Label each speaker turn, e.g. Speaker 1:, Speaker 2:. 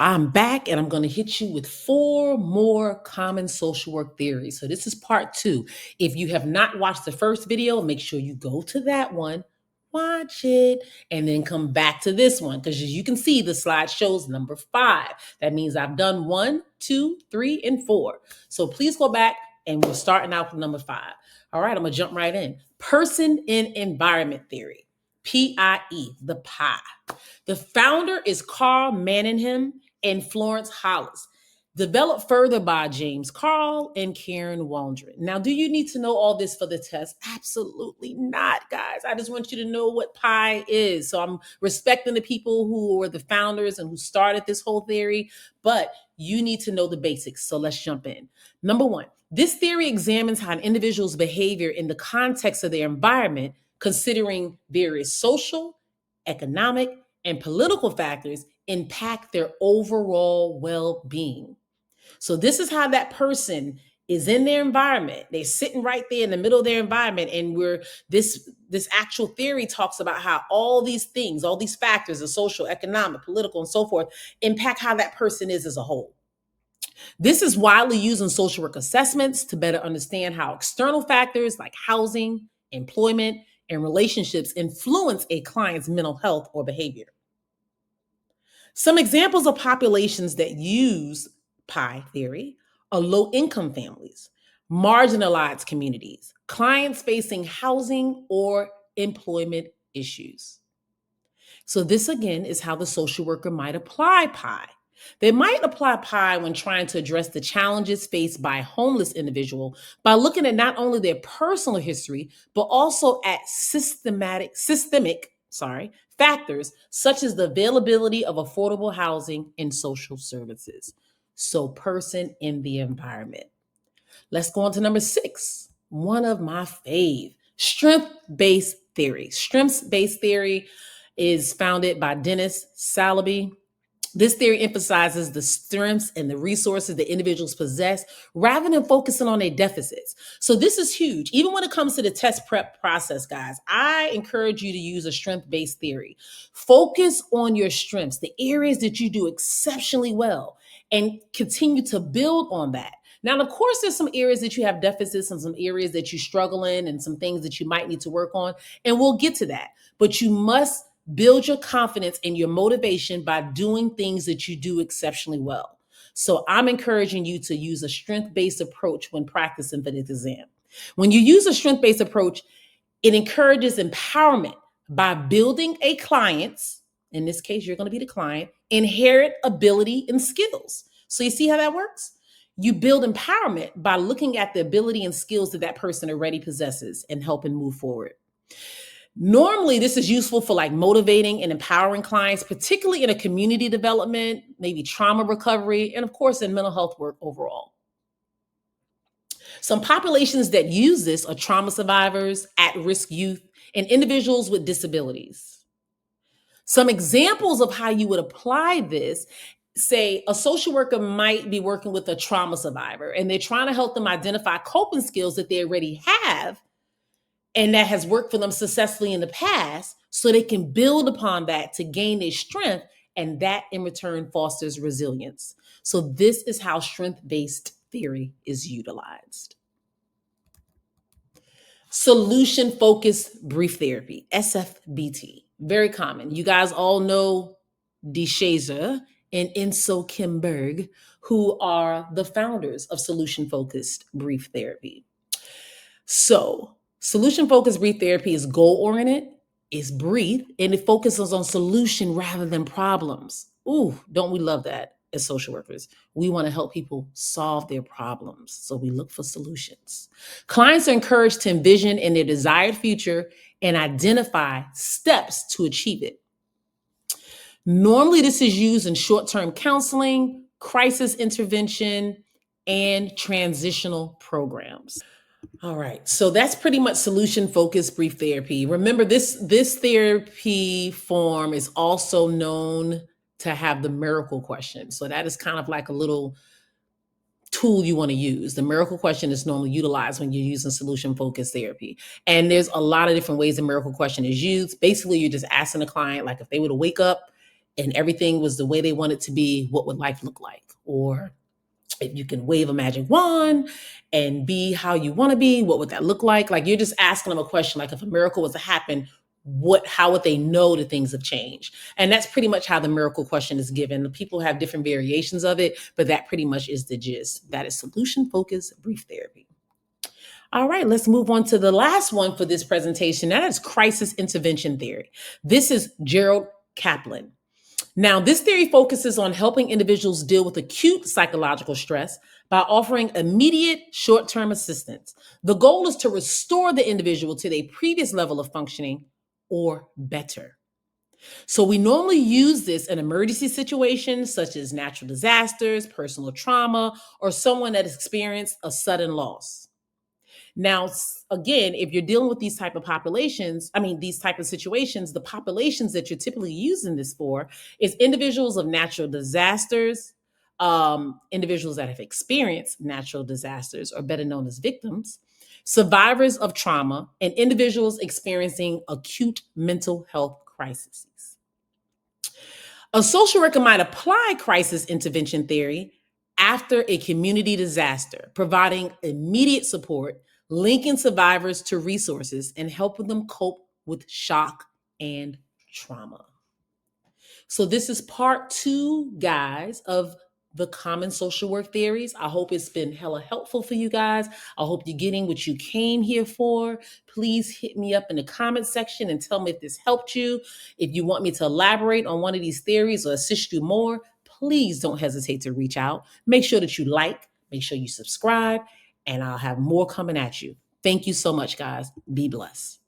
Speaker 1: I'm back and I'm going to hit you with 4 more common social work theories. So this is part 2. If you have not watched the first video, make sure you go to that one, watch it, and then come back to this one. Because as you can see, the slide shows number 5. That means I've done 1, 2, 3, and 4. So please go back and we're starting out with number 5. All right, I'm going to jump right in. Person in environment theory, PIE, the PI. The founder is Carl Manningham and Florence Hollis, developed further by James Carl and Karen Waldron. Now, do you need to know all this for the test? Absolutely not, guys. I just want you to know what pi is. So I'm respecting the people who were the founders and who started this whole theory, but you need to know the basics. So let's jump in. Number 1, this theory examines how an individual's behavior in the context of their environment, considering various social, economic, and political factors impact their overall well-being. So this is how that person is in their environment. They're sitting right there in the middle of their environment, and this actual theory talks about how all these things, all these factors, the social, economic, political, and so forth, impact how that person is as a whole. This is widely used in social work assessments to better understand how external factors like housing, employment, and relationships influence a client's mental health or behavior. Some examples of populations that use PI theory are low-income families, marginalized communities, clients facing housing or employment issues. So this, again, is how the social worker might apply PI. They might apply PI when trying to address the challenges faced by a homeless individual by looking at not only their personal history, but also at systemic factors such as the availability of affordable housing and social services. So person in the environment. Let's go on to number 6, one of my fave, strength-based theory. Strengths-based theory is founded by Dennis Salaby. This theory emphasizes the strengths and the resources that individuals possess rather than focusing on their deficits. So this is huge. Even when it comes to the test prep process, guys, I encourage you to use a strength-based theory. Focus on your strengths, the areas that you do exceptionally well, and continue to build on that. Now, of course, there's some areas that you have deficits and some areas that you struggle in and some things that you might need to work on, and we'll get to that. But you must build your confidence and your motivation by doing things that you do exceptionally well. So I'm encouraging you to use a strength-based approach when practicing for this exam. When you use a strength-based approach, it encourages empowerment by building a client's, in this case, you're going to be the client, inherent ability and skills. So you see how that works? You build empowerment by looking at the ability and skills that person already possesses and helping move forward. Normally, this is useful for like motivating and empowering clients, particularly in a community development, maybe trauma recovery, and of course, in mental health work overall. Some populations that use this are trauma survivors, at-risk youth, and individuals with disabilities. Some examples of how you would apply this, say a social worker might be working with a trauma survivor, and they're trying to help them identify coping skills that they already have and that has worked for them successfully in the past, so they can build upon that to gain their strength, and that in return fosters resilience. So this is how strength-based theory is utilized. Solution-focused brief therapy, SFBT, very common. You guys all know DeShazer and Enso Kimberg, who are the founders of solution-focused brief therapy. So solution-focused brief therapy is goal-oriented, it's brief, and it focuses on solution rather than problems. Ooh, don't we love that as social workers? We want to help people solve their problems, so we look for solutions. Clients are encouraged to envision in their desired future and identify steps to achieve it. Normally, this is used in short-term counseling, crisis intervention, and transitional programs. All right, so that's pretty much solution-focused brief therapy. Remember, this therapy form is also known to have the miracle question. So that is kind of like a little tool you want to use. The miracle question is normally utilized when you're using solution-focused therapy. And there's a lot of different ways the miracle question is used. Basically, you're just asking the client, like if they were to wake up and everything was the way they want it to be, what would life look like? Or if you can wave a magic wand and be how you want to be, what would that look like? Like, you're just asking them a question, like, if a miracle was to happen, how would they know that things have changed? And that's pretty much how the miracle question is given. The people have different variations of it, but that pretty much is the gist. That is solution focused brief therapy. All right, let's move on to the last one for this presentation. That is crisis intervention theory. This is Gerald Kaplan. Now, this theory focuses on helping individuals deal with acute psychological stress by offering immediate short-term assistance. The goal is to restore the individual to their previous level of functioning or better. So we normally use this in emergency situations such as natural disasters, personal trauma, or someone that has experienced a sudden loss. Now, again, if you're dealing with these type of populations, these type of situations, the populations that you're typically using this for is individuals of natural disasters, individuals that have experienced natural disasters, or better known as victims, survivors of trauma, and individuals experiencing acute mental health crises. A social worker might apply crisis intervention theory after a community disaster, providing immediate support, linking survivors to resources, and helping them cope with shock and trauma. So this is part 2, guys, of the common social work theories. I hope it's been hella helpful for you guys. I hope you're getting what you came here for. Please hit me up in the comment section and tell me if this helped you. If you want me to elaborate on one of these theories or assist you more, please don't hesitate to reach out. Make sure that you like, make sure you subscribe, and I'll have more coming at you. Thank you so much, guys. Be blessed.